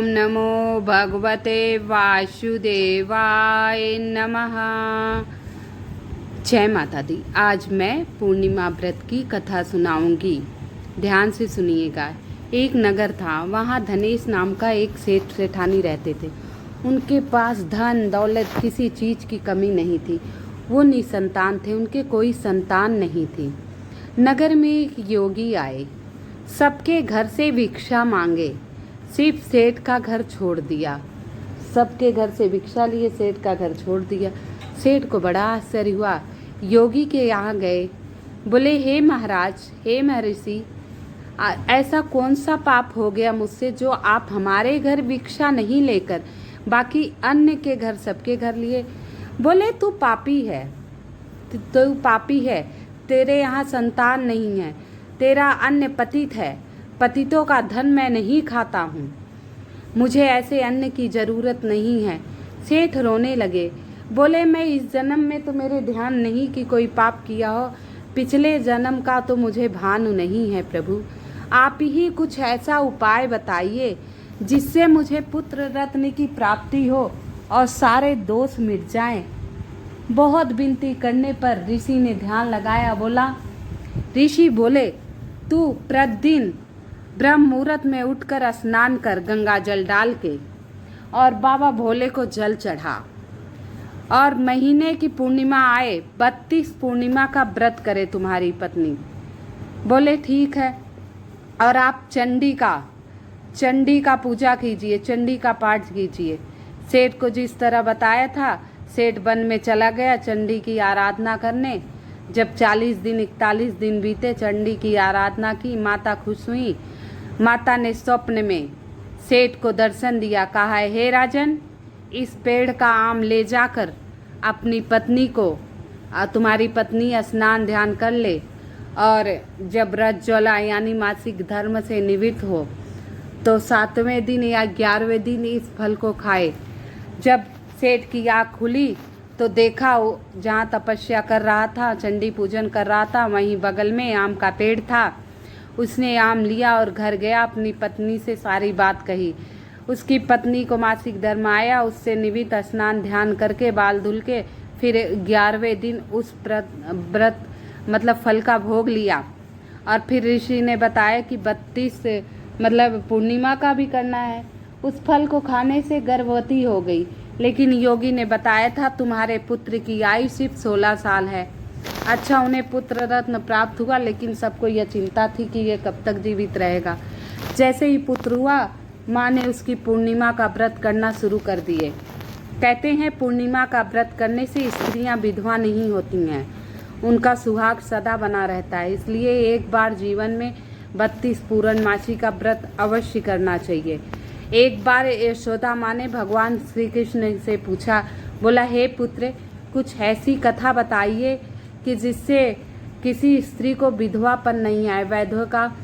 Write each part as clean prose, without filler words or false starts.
ओम नमो भगवते वासुदेवाय नमः। जय माता दी। आज मैं पूर्णिमा व्रत की कथा सुनाऊंगी, ध्यान से सुनिएगा। एक नगर था, वहाँ धनेश नाम का एक सेठ सेठानी रहते थे। उनके पास धन दौलत किसी चीज़ की कमी नहीं थी। वो निसंतान थे, उनके कोई संतान नहीं थी। नगर में एक योगी आए, सबके घर से भिक्षा मांगे, सिर्फ सेठ का घर छोड़ दिया। सबके घर से भिक्षा लिए, सेठ का घर छोड़ दिया। सेठ को बड़ा आश्चर्य हुआ, योगी के यहाँ गए, बोले हे महाराज, हे महर्षि, ऐसा कौन सा पाप हो गया मुझसे जो आप हमारे घर भिक्षा नहीं लेकर बाकी अन्य के घर सबके घर लिए। बोले तू पापी है, तू पापी है, तेरे यहाँ संतान नहीं है, तेरा अन्न पतित है, पतितों का धन मैं नहीं खाता हूँ, मुझे ऐसे अन्न की ज़रूरत नहीं है। सेठ रोने लगे, बोले मैं इस जन्म में तो मेरे ध्यान नहीं कि कोई पाप किया हो, पिछले जन्म का तो मुझे भान नहीं है प्रभु। आप ही कुछ ऐसा उपाय बताइए जिससे मुझे पुत्र रत्न की प्राप्ति हो और सारे दोष मिट जाएं। बहुत विनती करने पर ऋषि ने ध्यान लगाया, बोला। ऋषि बोले तू प्रतिदिन ब्रह्म मुहूर्त में उठकर स्नान कर गंगा जल डाल के, और बाबा भोले को जल चढ़ा, और महीने की पूर्णिमा आए 32 पूर्णिमा का व्रत करे तुम्हारी पत्नी। बोले ठीक है। और आप चंडी का पूजा कीजिए, चंडी का पाठ कीजिए। सेठ को जिस तरह बताया था, सेठ वन में चला गया चंडी की आराधना करने। जब 40 दिन 41 दिन बीते, चंडी की आराधना की, माता खुश हुई। माता ने स्वप्न में सेठ को दर्शन दिया, कहा है हे राजन, इस पेड़ का आम ले जाकर अपनी पत्नी को, तुम्हारी पत्नी स्नान ध्यान कर ले, और जब रजज्वाला यानी मासिक धर्म से निवृत्त हो तो 7वें दिन या 11वें दिन इस फल को खाए। जब सेठ की आँख खुली तो देखा जहाँ तपस्या कर रहा था, चंडी पूजन कर रहा था, वहीं बगल में आम का पेड़ था। उसने आम लिया और घर गया, अपनी पत्नी से सारी बात कही। उसकी पत्नी को मासिक धर्म आया, उससे निवित स्नान ध्यान करके बाल धुल के फिर 11वें दिन उस व्रत मतलब फल का भोग लिया। और फिर ऋषि ने बताया कि 32 मतलब पूर्णिमा का भी करना है। उस फल को खाने से गर्भवती हो गई, लेकिन योगी ने बताया था तुम्हारे पुत्र की आयु सिर्फ 16 साल है। अच्छा, उन्हें पुत्र रत्न प्राप्त हुआ, लेकिन सबको यह चिंता थी कि ये कब तक जीवित रहेगा। जैसे ही पुत्र हुआ, माँ ने उसकी पूर्णिमा का व्रत करना शुरू कर दिए। कहते हैं पूर्णिमा का व्रत करने से स्त्रियां विधवा नहीं होती हैं, उनका सुहाग सदा बना रहता है। इसलिए एक बार जीवन में 32 पूर्णमासी का व्रत अवश्य करना चाहिए। एक बार यशोदा माँ ने भगवान श्री कृष्ण से पूछा, बोला हे पुत्र, कुछ ऐसी कथा बताइए कि जिससे किसी स्त्री को विधवापन नहीं आए, वैधव का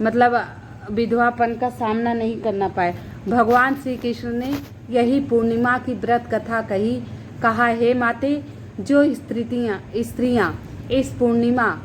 मतलब विधवापन का सामना नहीं करना पाए। भगवान श्री कृष्ण ने यही पूर्णिमा की व्रत कथा कही। कहा हे माते, जो स्त्रियां इस पूर्णिमा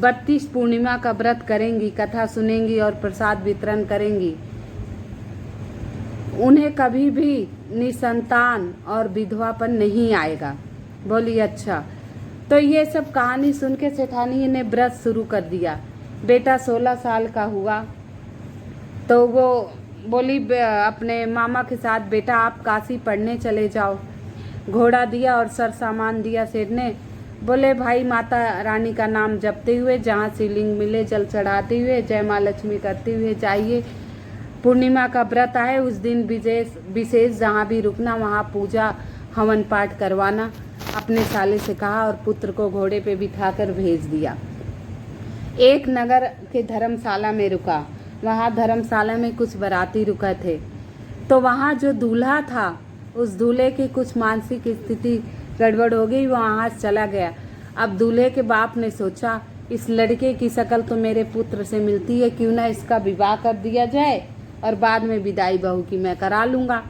32 पूर्णिमा का व्रत करेंगी, कथा सुनेंगी और प्रसाद वितरण करेंगी, उन्हें कभी भी निसंतान और विधवापन नहीं आएगा। बोली अच्छा। तो ये सब कहानी सुन के सेठानी ने व्रत शुरू कर दिया। बेटा 16 साल का हुआ तो वो बोली अपने मामा के साथ, बेटा आप काशी पढ़ने चले जाओ। घोड़ा दिया और सर सामान दिया सेठ ने। बोले भाई माता रानी का नाम जपते हुए, जहाँ शिवलिंग मिले जल चढ़ाते हुए, जय माँ लक्ष्मी करते हुए जाइए। पूर्णिमा का व्रत आए उस दिन विशेष जहाँ भी रुकना वहाँ पूजा हवन पाठ करवाना, अपने साले से कहा, और पुत्र को घोड़े पे बिठाकर भेज दिया। एक नगर के धर्मशाला में रुका। वहाँ धर्मशाला में कुछ बाराती रुका थे। तो वहाँ जो दूल्हा था, उस दूल्हे की कुछ मानसिक स्थिति गड़बड़ हो गई, वो वहाँ चला गया। अब दूल्हे के बाप ने सोचा, इस लड़के की शक्ल तो मेरे पुत्र से मिलती है, क्यों ना इसका विवाह कर दिया जाए और बाद में विदाई बहू की मैं करा लूँगा।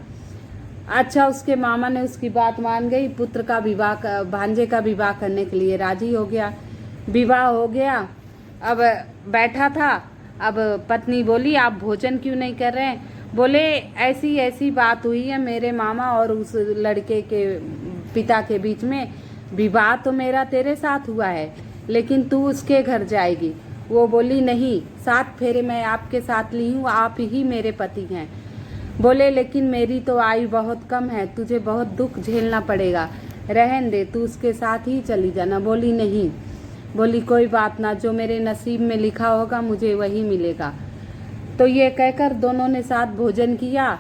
अच्छा, उसके मामा ने उसकी बात मान गई, पुत्र का विवाह, भांजे का विवाह करने के लिए राजी हो गया। विवाह हो गया। अब बैठा था, अब पत्नी बोली आप भोजन क्यों नहीं कर रहे हैं? बोले ऐसी ऐसी बात हुई है मेरे मामा और उस लड़के के पिता के बीच में। विवाह तो मेरा तेरे साथ हुआ है, लेकिन तू उसके घर जाएगी। वो बोली नहीं, 7 फेरे मैं आपके साथ ली हूँ, आप ही मेरे पति हैं। बोले लेकिन मेरी तो आयु बहुत कम है, तुझे बहुत दुख झेलना पड़ेगा, रहन दे, तू उसके साथ ही चली जाना। बोली नहीं। बोली कोई बात ना, जो मेरे नसीब में लिखा होगा मुझे वही मिलेगा। तो ये कहकर दोनों ने साथ भोजन किया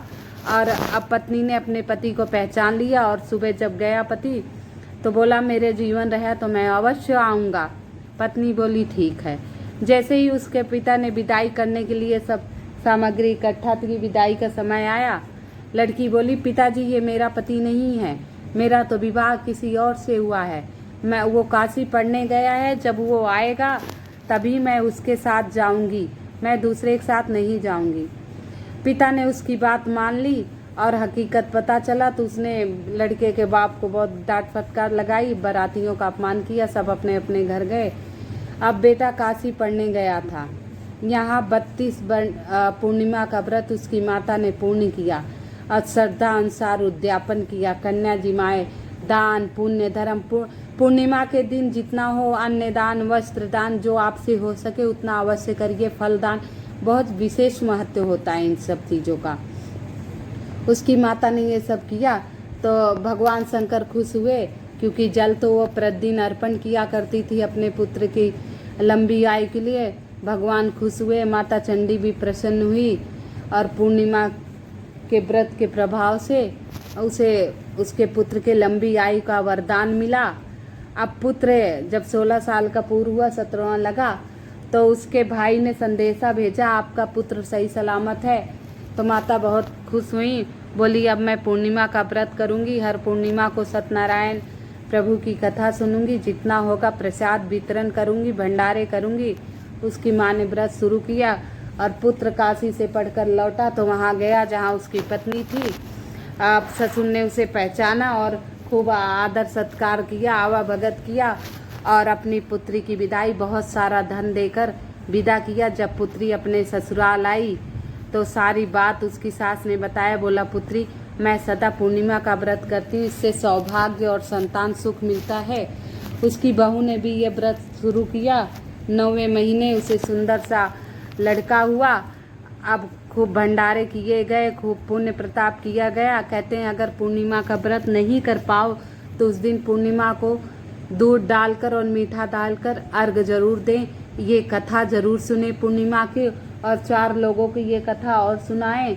और अब पत्नी ने अपने पति को पहचान लिया। और सुबह जब गया पति तो बोला मेरे जीवन रहा तो मैं अवश्य आऊँगा। पत्नी बोली ठीक है। जैसे ही उसके पिता ने विदाई करने के लिए सब सामग्री इकट्ठा की, विदाई का समय आया, लड़की बोली पिताजी ये मेरा पति नहीं है, मेरा तो विवाह किसी और से हुआ है। वो काशी पढ़ने गया है, जब वो आएगा तभी मैं उसके साथ जाऊंगी, मैं दूसरे के साथ नहीं जाऊंगी। पिता ने उसकी बात मान ली और हकीकत पता चला तो उसने लड़के के बाप को बहुत डांट फटकार लगाई, बारातियों का अपमान किया, सब अपने अपने घर गए। अब बेटा काशी पढ़ने गया था। यहाँ 32 पूर्णिमा का व्रत उसकी माता ने पूर्ण किया और श्रद्धा अनुसार उद्यापन किया। कन्या जिमाए, दान पुण्य धर्म, पूर्णिमा के दिन जितना हो अन्न दान, वस्त्र दान, जो आपसे हो सके उतना अवश्य करिए। फल दान, बहुत विशेष महत्व होता है इन सब चीज़ों का। उसकी माता ने ये सब किया तो भगवान शंकर खुश हुए, क्योंकि जल तो वो प्रतिदिन अर्पण किया करती थी अपने पुत्र की लंबी आयु के लिए। भगवान खुश हुए, माता चंडी भी प्रसन्न हुई और पूर्णिमा के व्रत के प्रभाव से उसे उसके पुत्र के लंबी आयु का वरदान मिला। अब पुत्र जब 16 साल का पूरा हुआ, 17वां लगा, तो उसके भाई ने संदेशा भेजा आपका पुत्र सही सलामत है। तो माता बहुत खुश हुई, बोली अब मैं पूर्णिमा का व्रत करूंगी, हर पूर्णिमा को सत्यनारायण प्रभु की कथा सुनूंगी, जितना होगा प्रसाद वितरण करूंगी, भंडारे करूंगी। उसकी माँ ने व्रत शुरू किया और पुत्र काशी से पढ़कर लौटा तो वहाँ गया जहाँ उसकी पत्नी थी। अब ससुर ने उसे पहचाना और खूब आदर सत्कार किया, आवा भगत किया और अपनी पुत्री की विदाई बहुत सारा धन देकर विदा किया। जब पुत्री अपने ससुराल आई तो सारी बात उसकी सास ने बताया। बोला पुत्री मैं सदा पूर्णिमा का व्रत करती हूँ, इससे सौभाग्य और संतान सुख मिलता है। उसकी बहू ने भी ये व्रत शुरू किया। 9वें महीने उसे सुंदर सा लड़का हुआ। अब खूब भंडारे किए गए, खूब पुण्य प्रताप किया गया। कहते हैं अगर पूर्णिमा का व्रत नहीं कर पाओ तो उस दिन पूर्णिमा को दूध डालकर और मीठा डालकर अर्घ जरूर दें। ये कथा जरूर सुने पूर्णिमा की और 4 लोगों की ये कथा और सुनाएं।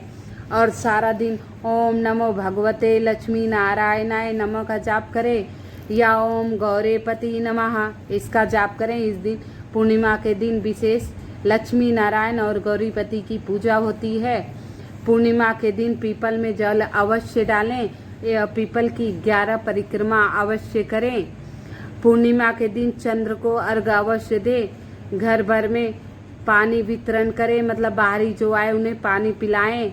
और सारा दिन ओम नमो भगवते लक्ष्मी नारायणाय नमः का जाप करें या ओम गौरीपति नमः इसका जाप करें। इस दिन पूर्णिमा के दिन विशेष लक्ष्मी नारायण और गौरीपति की पूजा होती है। पूर्णिमा के दिन पीपल में जल अवश्य डालें, पीपल की 11 परिक्रमा अवश्य करें। पूर्णिमा के दिन चंद्र को अर्घ अवश्य दें। घर भर में पानी वितरण करें, मतलब बाहरी जो आए उन्हें पानी पिलाएं।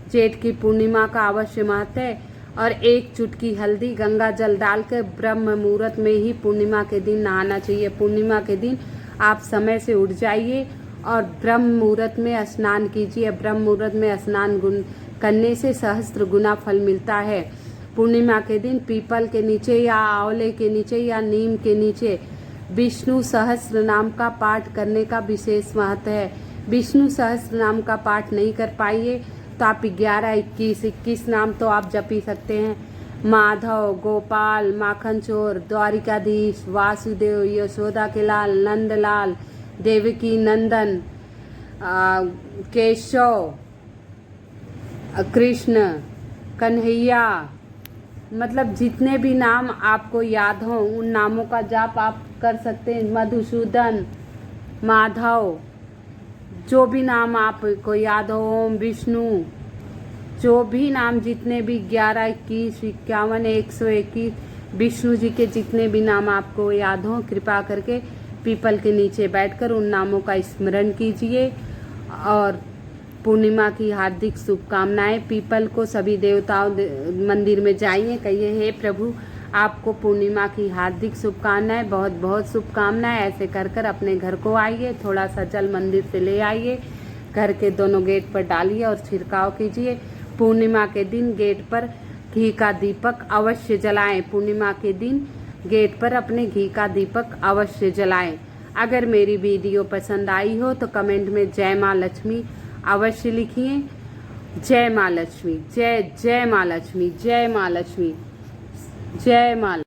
जेठ की पूर्णिमा का अवश्य महत्व है। और 1 चुटकी हल्दी गंगा जल डालकर ब्रह्म मुहूर्त में ही पूर्णिमा के दिन नहाना चाहिए। पूर्णिमा के दिन आप समय से उठ जाइए और ब्रह्म मुहूर्त में स्नान कीजिए। ब्रह्म मुहूर्त में स्नान करने से सहस्त्र गुना फल मिलता है। पूर्णिमा के दिन पीपल के नीचे या आंवले के नीचे या नीम के नीचे विष्णु सहस्त्र नाम का पाठ करने का विशेष महत्व है। विष्णु सहस्त्र नाम का पाठ नहीं कर पाइए तो आप 11, 21 नाम तो आप जप ही सकते हैं। माधव, गोपाल, माखन चोर, द्वारिकाधीश, वासुदेव, यशोदा के लाल, नंदलाल, देवकी नंदन, केशव, कृष्ण, कन्हैया, मतलब जितने भी नाम आपको याद हों उन नामों का जाप आप कर सकते हैं। मधुसूदन, माधव, जो भी नाम आपको याद हो, ओम विष्णु, जो भी नाम जितने भी 11, 21, 51, 121 विष्णु जी के जितने भी नाम आपको याद हों कृपा करके पीपल के नीचे बैठकर उन नामों का स्मरण कीजिए। और पूर्णिमा की हार्दिक शुभकामनाएं। पीपल को सभी देवताओं मंदिर में जाइए, कहिए हे प्रभु आपको पूर्णिमा की हार्दिक शुभकामनाएं, बहुत बहुत शुभकामनाएं। ऐसे कर कर अपने घर को आइए, थोड़ा सा जल मंदिर से ले आइए, घर के दोनों गेट पर डालिए और छिड़काव कीजिए। पूर्णिमा के दिन गेट पर घी का दीपक अवश्य जलाएं। पूर्णिमा के दिन गेट पर अपने घी का दीपक अवश्य जलाएं। अगर मेरी वीडियो पसंद आई हो तो कमेंट में जय माँ लक्ष्मी अवश्य लिखिए। जय माँ लक्ष्मी, जय जय माँ लक्ष्मी, जय माँ लक्ष्मी, जय माँ।